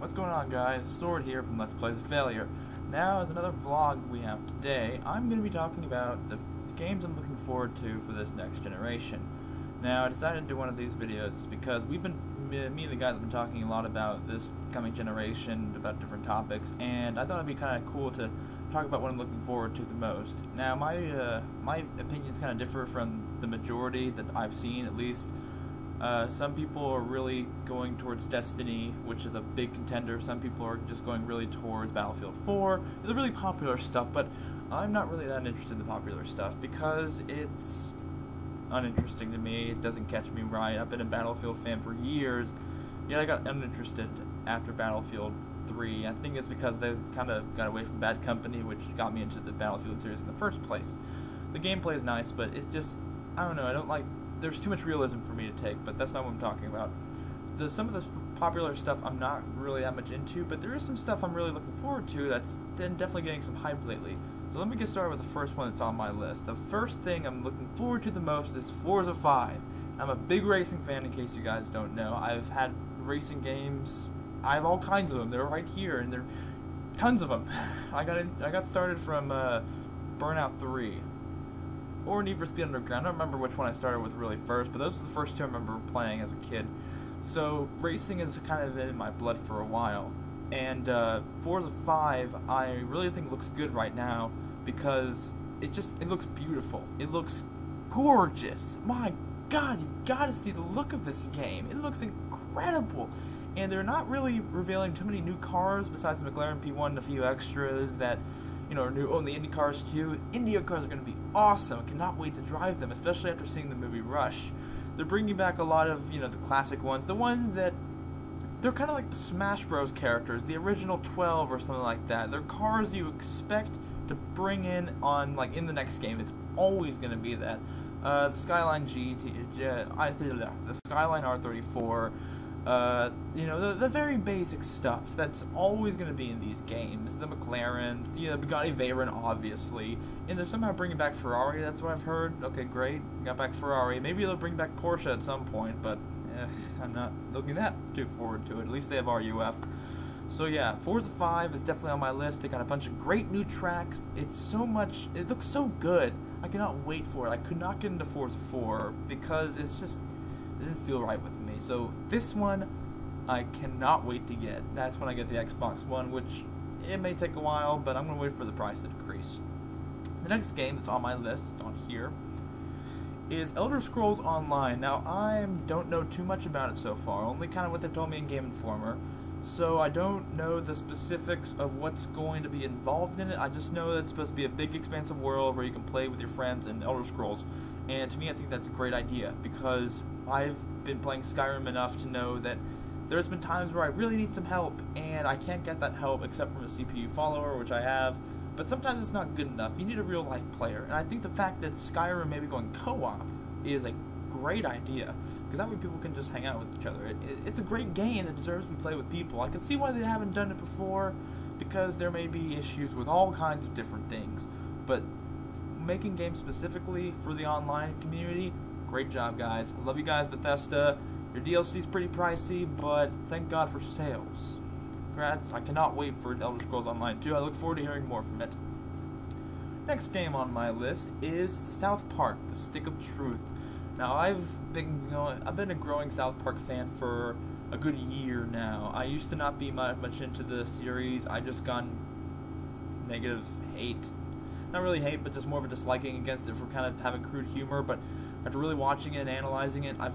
What's going on, guys? Sword here from Let's Play Failure. Now, as another vlog we have today, I'm going to be talking about the games I'm looking forward to for this next generation. Now, I decided to do one of these videos because me and the guys have been talking a lot about this coming generation, about different topics, and I thought it'd be kind of cool to talk about what I'm looking forward to the most. Now, my opinions kind of differ from the majority that I've seen, at least. Some people are really going towards Destiny, which is a big contender. Some people are just going really towards Battlefield 4. The really popular stuff, but I'm not really that interested in the popular stuff because it's uninteresting to me. It doesn't catch me right. I've been a Battlefield fan for years, yet I got uninterested after Battlefield 3. I think it's because they kind of got away from Bad Company, which got me into the Battlefield series in the first place. The gameplay is nice, but it just, I don't know, I don't like. There's too much realism for me to take, but that's not what I'm talking about. Some of the popular stuff I'm not really that much into, but there is some stuff I'm really looking forward to that's definitely getting some hype lately. So let me get started with the first one that's on my list. The first thing I'm looking forward to the most is Forza 5. I'm a big racing fan, in case you guys don't know. I've had racing games. I have all kinds of them. They're right here, and there are tons of them. I got started from Burnout 3. Or Need for Speed Underground. I don't remember which one I started with really first, but those are the first two I remember playing as a kid. So racing is kind of in my blood for a while. And Forza 5, I really think looks good right now because it looks beautiful. It looks gorgeous. My God, you gotta see the look of this game. It looks incredible. And they're not really revealing too many new cars besides the McLaren P1 and a few extras that are new. Oh, and the Indy cars too. Indy cars are going to be awesome. I cannot wait to drive them, especially after seeing the movie Rush. They're bringing back a lot of, the classic ones. The ones that, they're kind of like the Smash Bros. Characters, the original 12 or something like that. They're cars you expect to bring in on, in the next game. It's always going to be that. The Skyline the Skyline R34, the very basic stuff that's always going to be in these games. The McLarens, the Bugatti Veyron, obviously. And they're somehow bringing back Ferrari, that's what I've heard. Okay, great. Got back Ferrari. Maybe they'll bring back Porsche at some point, but I'm not looking that too forward to it. At least they have RUF. So yeah, Forza 5 is definitely on my list. They got a bunch of great new tracks. It looks so good. I cannot wait for it. I could not get into Forza 4 because it didn't feel right with me. So this one, I cannot wait to get. That's when I get the Xbox One, which it may take a while, but I'm going to wait for the price to decrease. The next game that's on my list, on here, is Elder Scrolls Online. Now, I don't know too much about it so far, only kind of what they told me in Game Informer. So I don't know the specifics of what's going to be involved in it. I just know that it's supposed to be a big, expansive world where you can play with your friends in Elder Scrolls. And to me, I think that's a great idea, because I've been playing Skyrim enough to know that there's been times where I really need some help, and I can't get that help except from a CPU follower, which I have, but sometimes it's not good enough. You need a real-life player, and I think the fact that Skyrim may be going co-op is a great idea, because that way people can just hang out with each other. It's a great game that deserves to be played with people. I can see why they haven't done it before, because there may be issues with all kinds of different things, but making games specifically for the online community, great job, guys. I love you guys, Bethesda. Your DLC's pretty pricey, but thank God for sales. Congrats. I cannot wait for Elder Scrolls Online 2. I look forward to hearing more from it. Next game on my list is South Park, The Stick of Truth. Now, I've been a growing South Park fan for a good year now. I used to not be much into the series. I just gone negative hate. Not really hate, but just more of a disliking against it for kind of having crude humor, but after really watching it and analyzing it, I've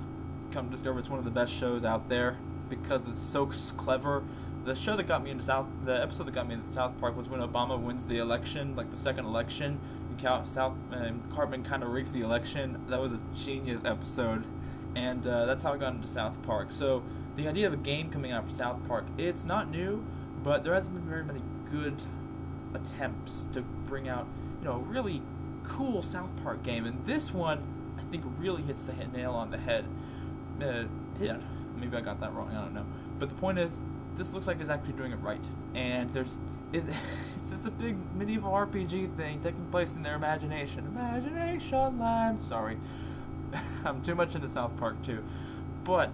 come to discover it's one of the best shows out there because it's so clever. The episode that got me into South Park was when Obama wins the election, like the second election, and Cartman kind of rigs the election. That was a genius episode, and that's how I got into South Park. So the idea of a game coming out for South Park, it's not new, but there hasn't been very many good attempts to bring out a really cool South Park game, and this one I think really hits the nail on the head. Yeah, maybe I got that wrong, I don't know. But the point is, this looks like it's actually doing it right, and it's just a big medieval RPG thing taking place in their imagination. Imagination land. Sorry, I'm too much into South Park too, but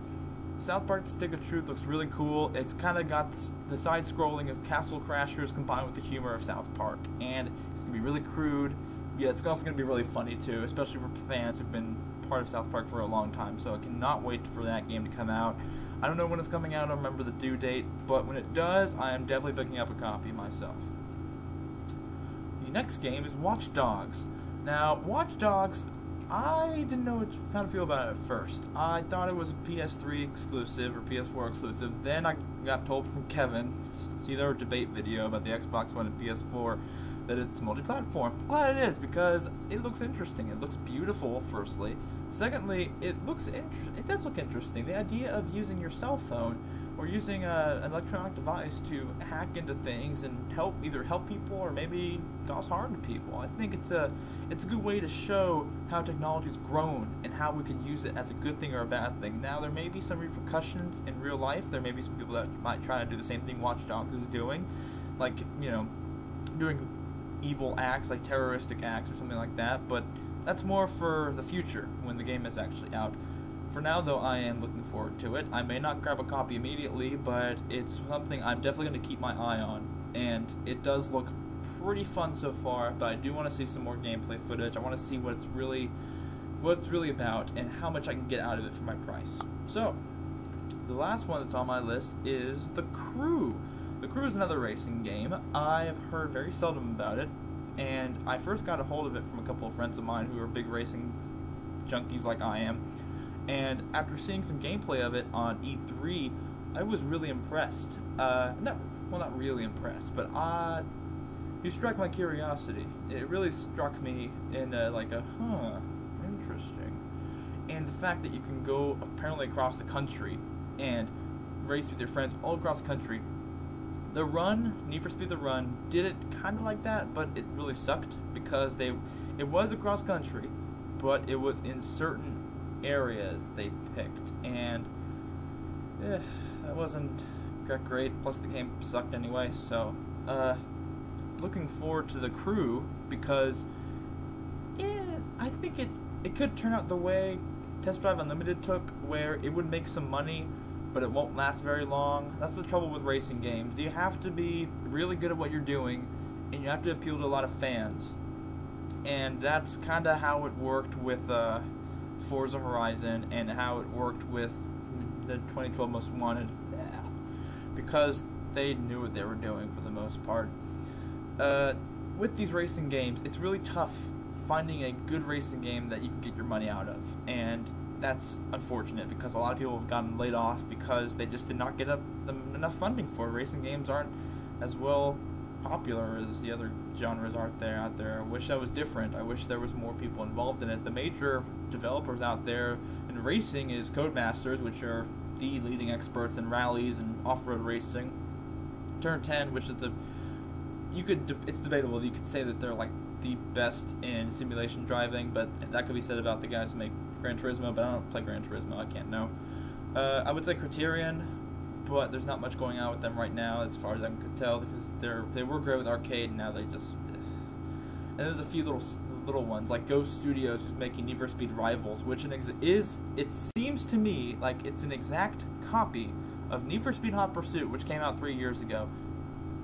South Park: Stick of Truth looks really cool. It's kind of got the side-scrolling of Castle Crashers combined with the humor of South Park, and it's gonna be really crude. Yeah, it's also gonna be really funny too, especially for fans who've been part of South Park for a long time. So I cannot wait for that game to come out. I don't know when it's coming out. I don't remember the due date, but when it does, I am definitely picking up a copy myself. The next game is Watch Dogs. Now, Watch Dogs, I didn't know how to feel about it at first. I thought it was a PS3 exclusive or PS4 exclusive. Then I got told from Kevin, see their debate video about the Xbox One and PS4, that it's multi-platform. I'm glad it is, because it looks interesting. It looks beautiful, firstly. Secondly, it does look interesting. The idea of using your cell phone or using an electronic device to hack into things and either help people or maybe cause harm to people. I think it's a good way to show how technology's grown and how we can use it as a good thing or a bad thing. Now, there may be some repercussions in real life. There may be some people that might try to do the same thing Watch Dogs is doing, like, doing evil acts, like terroristic acts or something like that, but that's more for the future, when the game is actually out. For now, though, I am looking forward to it. I may not grab a copy immediately, but it's something I'm definitely going to keep my eye on, and it does look pretty fun so far, but I do want to see some more gameplay footage. I want to see what it's really about and how much I can get out of it for my price. So, the last one that's on my list is The Crew. The Crew is another racing game. I have heard very seldom about it, and I first got a hold of it from a couple of friends of mine who are big racing junkies like I am, and after seeing some gameplay of it on E3, I was really impressed. Not really impressed, but you struck my curiosity. It really struck me in interesting. And the fact that you can go apparently across the country and race with your friends all across the country. The Run, Need for Speed The Run, did it kind of like that, but it really sucked because it was across country, but it was in certain areas they picked, and that wasn't great. Plus, the game sucked anyway. So, looking forward to The Crew because I think it could turn out the way Test Drive Unlimited took, where it would make some money, but it won't last very long. That's the trouble with racing games. You have to be really good at what you're doing, and you have to appeal to a lot of fans. And that's kind of how it worked with Forza Horizon and how it worked with the 2012 Most Wanted. Because they knew what they were doing for the most part. With these racing games, it's really tough finding a good racing game that you can get your money out of. And that's unfortunate because a lot of people have gotten laid off because they just did not get enough funding for it. Racing games aren't as well popular as the other genres out there. I wish that was different. I wish there was more people involved in it. The major developers out there in racing is Codemasters, which are the leading experts in rallies and off-road racing. Turn 10, which is it's debatable. You could say that they're like the best in simulation driving, but that could be said about the guys who make Gran Turismo, but I don't play Gran Turismo, I can't know. I would say Criterion, but there's not much going on with them right now as far as I can tell, because they were great with arcade, and now they just... And there's a few little ones, like Ghost Studios, who's making Need for Speed Rivals, which it seems to me like it's an exact copy of Need for Speed Hot Pursuit, which came out 3 years ago.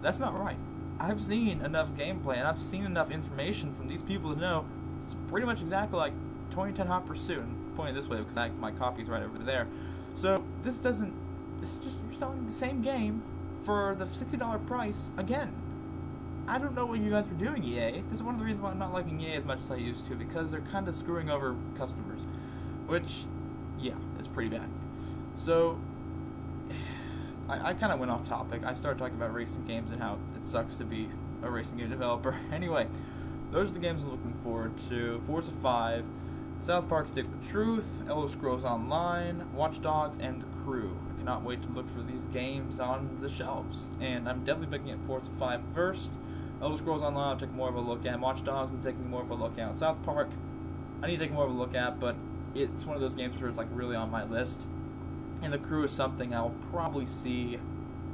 That's not right. I've seen enough gameplay, and I've seen enough information from these people to know it's pretty much exactly like 2010 Hot Pursuit. I'm pointing this way because my copy's right over there. So it's just you're selling the same game for the $60 price again. I don't know what you guys are doing, EA. This is one of the reasons why I'm not liking EA as much as I used to, because they're kind of screwing over customers, which, yeah, is pretty bad. So I kind of went off topic. I started talking about racing games and how it sucks to be a racing game developer. Anyway, those are the games I'm looking forward to. Forza 5, South Park: Stick of Truth, Elder Scrolls Online, Watch Dogs, and The Crew. I cannot wait to look for these games on the shelves. And I'm definitely picking at Forza 5 first. Elder Scrolls Online I'll take more of a look at. Watch Dogs I'm taking more of a look at. South Park I need to take more of a look at, but it's one of those games where it's like really on my list. And The Crew is something I'll probably see.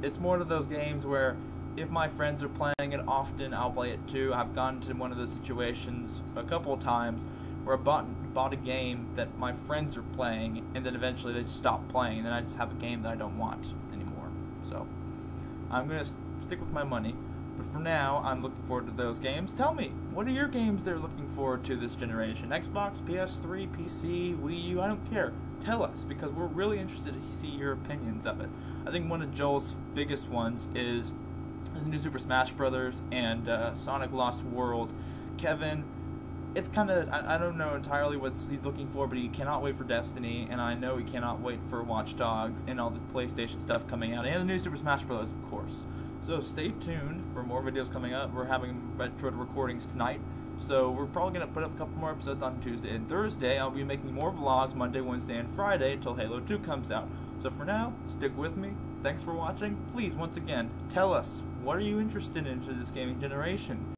It's one of those games where if my friends are playing it often, I'll play it too. I've gone to one of those situations a couple of times where I bought a game that my friends are playing, and then eventually they stop playing, and then I just have a game that I don't want anymore. So I'm going to stick with my money. But for now, I'm looking forward to those games. Tell me, what are your games they're looking forward to this generation? Xbox, PS3, PC, Wii U, I don't care. Tell us, because we're really interested to see your opinions of it. I think one of Joel's biggest ones is the new Super Smash Bros. And Sonic Lost World. Kevin, it's kind of, I don't know entirely what he's looking for, but he cannot wait for Destiny, and I know he cannot wait for Watch Dogs and all the PlayStation stuff coming out, and the new Super Smash Bros., of course. So stay tuned for more videos coming up. We're having retro recordings tonight, so we're probably going to put up a couple more episodes on Tuesday and Thursday. I'll be making more vlogs Monday, Wednesday, and Friday until Halo 2 comes out. So for now, stick with me. Thanks for watching. Please, once again, tell us, what are you interested in for this gaming generation?